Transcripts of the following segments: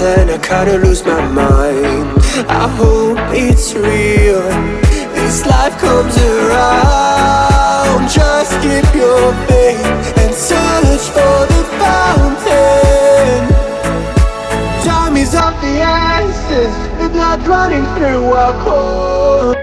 then I kinda lose my mind. I hope it's real, this life comes around. Just keep your faith and search for the fountain. Time is of the essence, the blood running through our core.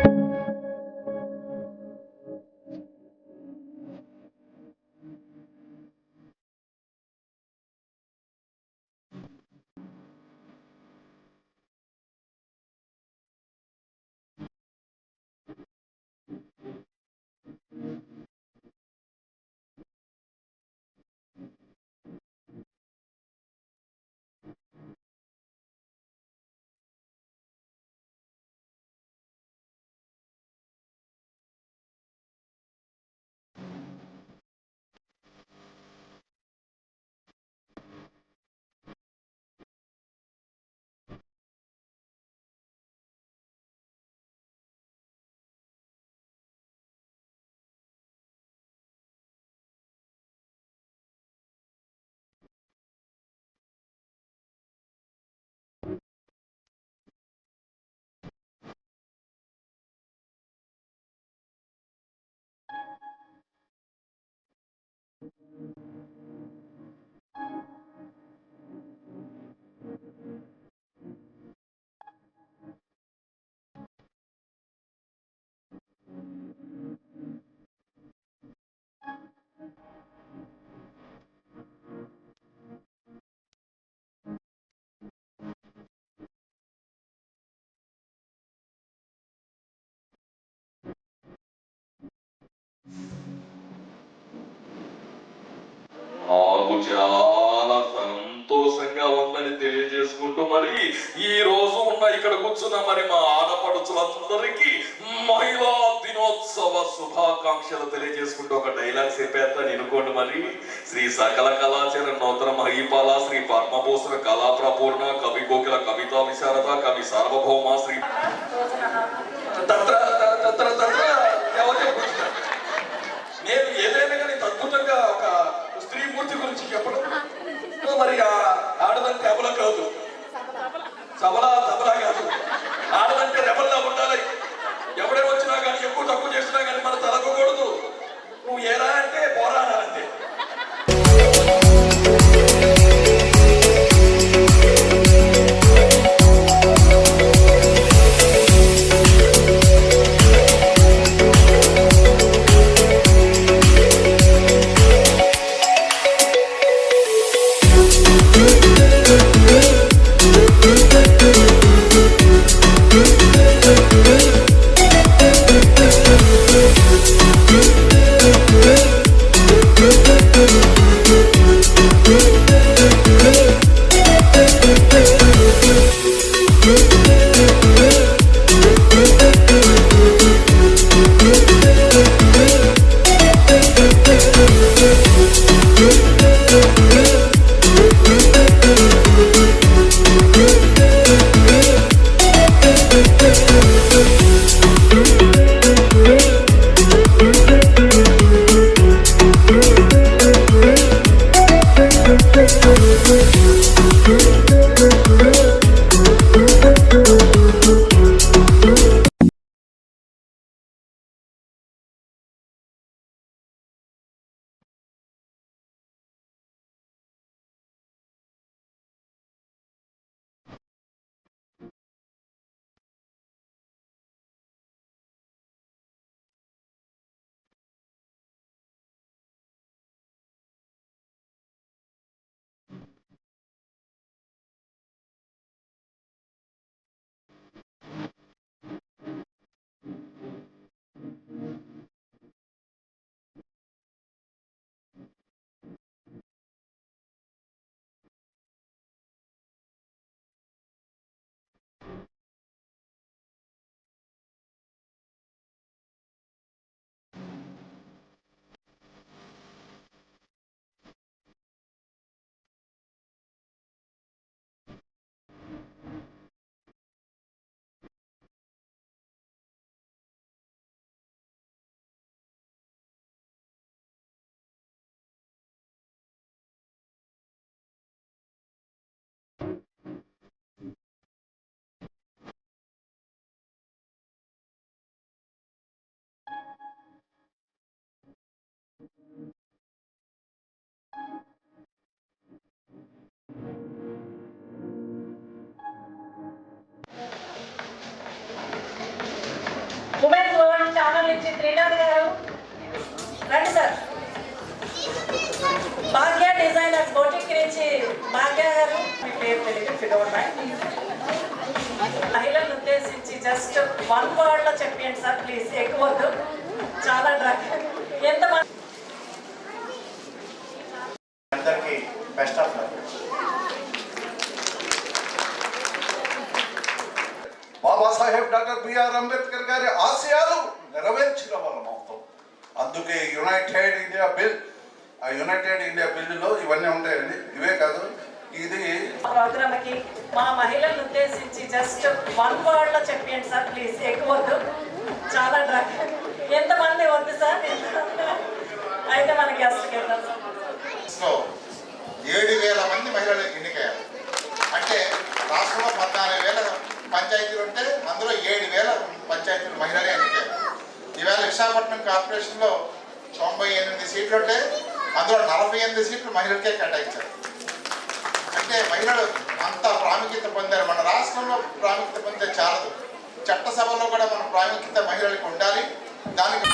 నాకు చాలా సంతోషంగా ఉందని తెలియజేసుకుంటూ మరి ఈ రోజు ఉన్న ఇక్కడ కూర్చున్న మరి మా ఆడపడుచులందరికీ మహిళా దినోత్సవ శుభాకాంక్షలు తెలియజేసుకుంటూ ఒక డైలాగ్ చెప్పేస్తాను ఎనుకోండి. మరి శ్రీ సకల కళాచరణ నూతన మహీపాల శ్రీ పద్మభూషణ కళా ప్రపూర్ణ కవి కోకిల కవితా విశారద కవి సార్వభౌమ శ్రీ నేను ఏదైనా కానీ అద్భుతంగా ఒక స్త్రీ మూర్తి గురించి చెప్పడం మరి ఆడదంటే అబల కాదు, సబలా తబలా కాదు, ఆడదంటే రెబల్లా ఉండాలి. ఎవడే వచ్చినా కానీ ఎక్కువ తక్కువ చేసినా కానీ మన తలకూడదు. నువ్వు ఏరా అంటే పోరాడాలంతే. శ్రీనాథ్ గారు రండి సార్. భాగ్య డిజైనర్స్ బోటిక్ నుంచి భాగ్య గారు, మీ పేరు తెలియదు ఫిడోన్ మహిళలను ఉద్దేశించి జస్ట్ వన్ వర్డ్ లో చెప్పండి సార్ ప్లీజ్, ఎక్కువ వద్దు, చాలా డ్రగ్ ఎంతమంది. అందరికీ best of luck. Babasaheb doctor BR Ambedkar గారి ఆశయాలు నెరవేర్చిన వాళ్ళం అవుతాం. అందుకే యునైటెడ్ ఇండియా బిల్, ఆ యునైటెడ్ ఇండియా బిల్లులో ఇవన్నీ ఉంటాయండి. ఇవే కాదు, ఇది ప్రోగ్రామ్కి మా మహిళలను ఉద్దేశించి జస్ట్ వన్ వర్డ్ లో చెప్పండి సార్ ప్లీజ్, ఎక్కువ వద్దు, చాలా డ్రగ్ ఎంతమంది వద్దు సార్. అయితే మన గెస్ట్కి వెళ్దాం. 7,000 మంది మహిళలు ఎన్నికయ్యారు. అంటే రాష్ట్రంలో 14,000 పంచాయతీలు ఉంటే అందులో 7,000 పంచాయతీలు మహిళలే ఎన్నికయ్యారు. ఈవేళ విశాఖపట్నం కార్పొరేషన్లో 98 సీట్లు ఉంటే అందులో 48 సీట్లు మహిళలకే కేటాయించారు. అంటే మహిళలు అంత ప్రాముఖ్యత పొందారు. మన రాష్ట్రంలో ప్రాముఖ్యత పొందితే చాలదు, చట్టసభలో కూడా మన ప్రాముఖ్యత మహిళలకు ఉండాలి. దానికి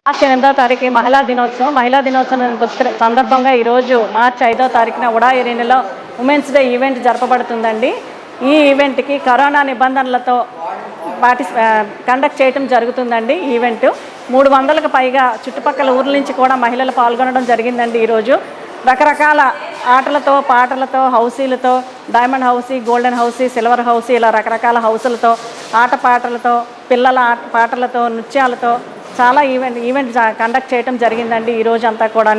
మార్చి 8వ తారీఖు మహిళా దినోత్సవం సందర్భంగా ఈరోజు మార్చి 5వ తారీఖున ఉడా ఎరీనాలో ఉమెన్స్ డే ఈవెంట్ జరపబడుతుందండి. ఈ ఈవెంట్కి కరోనా నిబంధనలతో కండక్ట్ చేయడం జరుగుతుందండి. ఈవెంట్ 300కు పైగా చుట్టుపక్కల ఊర్ల నుంచి కూడా మహిళలు పాల్గొనడం జరిగిందండి. ఈరోజు రకరకాల ఆటలతో, పాటలతో, హౌసీలతో, diamond housie, golden housie, silver housie, ఇలా రకరకాల హౌసులతో, ఆటపాటలతో, పిల్లల పాటలతో, నృత్యాలతో చాలా ఈవెంట్ కండక్ట్ చేయడం జరిగిందండి. ఈరోజు అంతా కూడా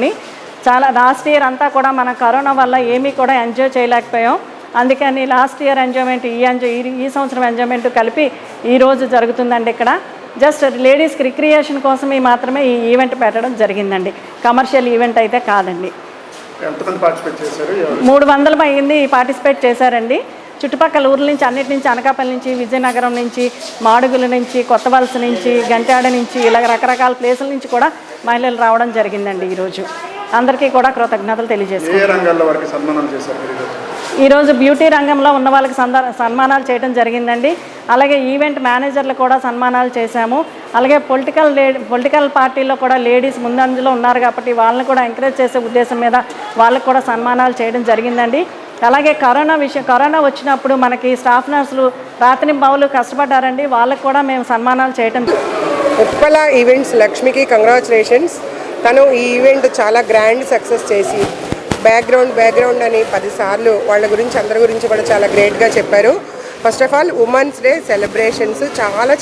చాలా లాస్ట్ ఇయర్ అంతా కూడా మన కరోనా వల్ల ఏమీ కూడా ఎంజాయ్ చేయలేకపోయాం. అందుకని లాస్ట్ ఇయర్ ఎంజాయ్మెంట్ ఈ సంవత్సరం ఎంజాయ్మెంట్ కలిపి ఈరోజు జరుగుతుందండి. ఇక్కడ జస్ట్ లేడీస్కి రిక్రియేషన్ కోసమే మాత్రమే ఈ ఈవెంట్ పెట్టడం జరిగిందండి. కమర్షియల్ ఈవెంట్ అయితే కాదండి. 300 మంది పార్టిసిపేట్ చేశారండి. చుట్టుపక్కల ఊర్ల నుంచి, అన్నిటి నుంచి, అనకాపల్లి నుంచి, విజయనగరం నుంచి, మాడుగుల నుంచి, కొత్తవలస నుంచి, గంటాడ నుంచి, ఇలా రకరకాల ప్లేసుల నుంచి కూడా మహిళలు రావడం జరిగిందండి. ఈరోజు అందరికీ కూడా కృతజ్ఞతలు తెలియజేస్తున్నాను. ఈరోజు బ్యూటీ రంగంలో ఉన్న వాళ్ళకి సన్మానాలు చేయడం జరిగిందండి. అలాగే ఈవెంట్ మేనేజర్లు కూడా సన్మానాలు చేశాము. అలాగే పొలిటికల్ పార్టీలో కూడా లేడీస్ ముందంజలో ఉన్నారు కాబట్టి వాళ్ళని కూడా ఎంకరేజ్ చేసే ఉద్దేశం మీద వాళ్ళకు కూడా సన్మానాలు చేయడం జరిగిందండి. అలాగే కరోనా వచ్చినప్పుడు మనకి స్టాఫ్ నర్సులు రాత్రింబవళ్ళు కష్టపడ్డారండి. వాళ్ళకు కూడా మేము సన్మానాలు చేయడం. ఉత్పల ఈవెంట్స్ లక్ష్మికి కంగ్రాచులేషన్స్. తను ఈ ఈవెంట్ చాలా గ్రాండ్ సక్సెస్ చేసి బ్యాక్గ్రౌండ్ అని 10 సార్లు వాళ్ళ గురించి, అందరి గురించి కూడా చాలా గ్రేట్గా చెప్పారు. First of all women's day celebrations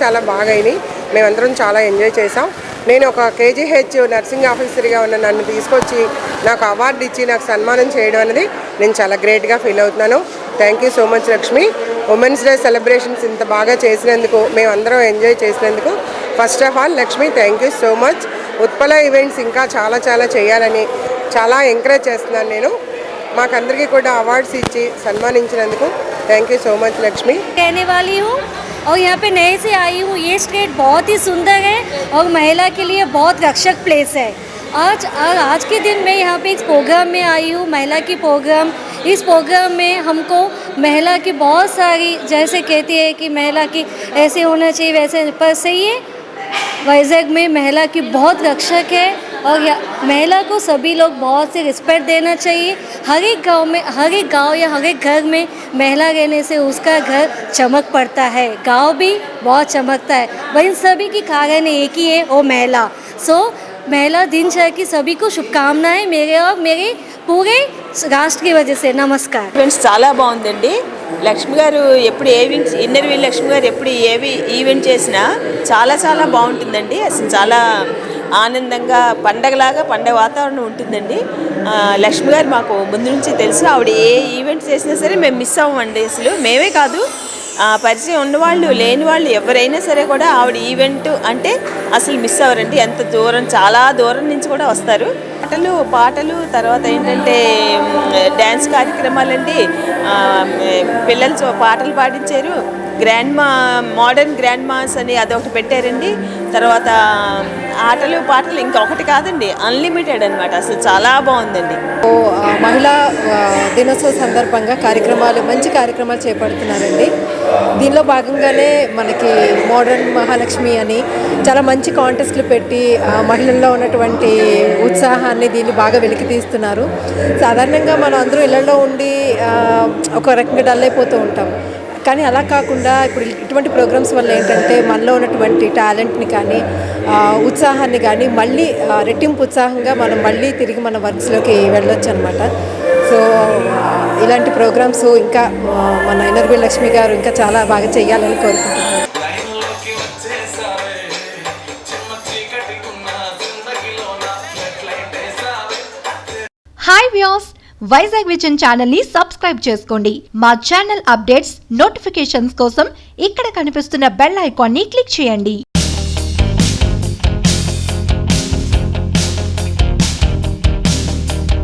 చాలా బాగా అయినాయి. మేమందరం చాలా ఎంజాయ్ చేసాం. నేను ఒక కేజీహెచ్ నర్సింగ్ ఆఫీసర్గా ఉన్న నన్ను తీసుకొచ్చి నాకు అవార్డు ఇచ్చి నాకు సన్మానం చేయడం అనేది నేను చాలా గ్రేట్గా ఫీల్ అవుతున్నాను. Thank you so much Lakshmi. Women's day celebrations ఇంత బాగా చేసినందుకు, మేమందరం ఎంజాయ్ చేసినందుకు first of all Lakshmi thank you so much. Utpala events ఇంకా చాలా చేయాలని చాలా ఎంకరేజ్ చేస్తున్నాను నేను. మాకందరికీ కూడా అవార్డ్స్ ఇచ్చి సన్మానించినందుకు thank you so much Lakshmi. कहने वाली हूँ और यहाँ पे नए से आई हूँ. ये स्टेट बहुत ही सुंदर है और महिला के लिए बहुत रक्षक प्लेस है. आज के दिन मैं यहाँ पे एक प्रोग्राम में आई हूँ, महिला की प्रोग्राम. इस प्रोग्राम में हमको महिला की बहुत सारी, जैसे कहती है कि महिला की ऐसे होना चाहिए वैसे, पर सही है वाइजैग में महिला की बहुत रक्षक है और महिला को सभी लोग बहुत से रिस्पेक्ट देना चाहिए. हर एक गांव या हर एक घर में महिला रहने से उसका घर चमक पड़ता है, गांव भी बहुत चमकता है. वही सभी की कारण एक ही है, वो महिला. सो महिला दिनचर्या की सभी को शुभकामनाएं मेरे और मेरे पूरे రాష్ట్ర की वजह से. నమస్కారం. ఈవెంట్స్ చాలా బాగుందండి. లక్ష్మి గారు ఎప్పుడు ఇన్నర్వీ లక్ష్మి గారు ఎప్పుడు ఈవెంట్ చేసినా చాలా బాగుంటుందండి. అసలు చాలా ఆనందంగా పండగ వాతావరణం ఉంటుందండి. లక్ష్మి గారు మాకు ముందు నుంచి తెలుసు. ఆవిడ ఏ ఈవెంట్ చేసినా సరే మేము మిస్ అవ్వమండి. అసలు మేమే కాదు, పరిచయం ఉన్నవాళ్ళు లేని వాళ్ళు ఎవరైనా సరే కూడా ఆవిడ ఈవెంట్ అంటే అసలు మిస్ అవ్వరండి. ఎంత దూరం, చాలా దూరం నుంచి కూడా వస్తారు. పాటలు తర్వాత ఏంటంటే డ్యాన్స్ కార్యక్రమాలండి. పిల్లలు పాటలు పాడించారు. మోడర్న్ గ్రాండ్ మాస్ అని అదొకటి పెట్టారండి. తర్వాత ఆటలు పాటలు ఇంకొకటి కాదండి, అన్లిమిటెడ్ అనమాట. అసలు చాలా బాగుందండి. మహిళా దినోత్సవ సందర్భంగా మంచి కార్యక్రమాలు చేపడుతున్నారండి. దీనిలో భాగంగానే మనకి మోడర్న్ మహాలక్ష్మి అని చాలా మంచి కాంటెస్ట్లు పెట్టి మహిళల్లో ఉన్నటువంటి ఉత్సాహాన్ని దీన్ని బాగా వెలికి తీస్తున్నారు. సాధారణంగా మనం అందరూ ఇళ్లలో ఉండి ఒక రకంగా డల్ అయిపోతూ ఉంటాం. కానీ అలా కాకుండా ఇప్పుడు ఇటువంటి ప్రోగ్రామ్స్ వల్ల ఏంటంటే మనలో ఉన్నటువంటి టాలెంట్ని కానీ ఉత్సాహాన్ని కానీ మళ్ళీ రెట్టింపు ఉత్సాహంగా మనం మళ్ళీ తిరిగి మన వర్క్స్లోకి వెళ్ళొచ్చు అనమాట. సో ఇలాంటి ప్రోగ్రామ్స్ ఇంకా మన ఇన్నర్వీ లక్ష్మి గారు ఇంకా చాలా బాగా చేయాలని కోరుకుంటున్నాను. Hi viewers, Vizag vision channel ని సబ్స్క్రైబ్ చేసుకోండి. మా ఛానల్ అప్డేట్స్, నోటిఫికేషన్స్ కోసం ఇక్కడ కనిపిస్తున్న బెల్ ఐకాన్ ని క్లిక్ చేయండి.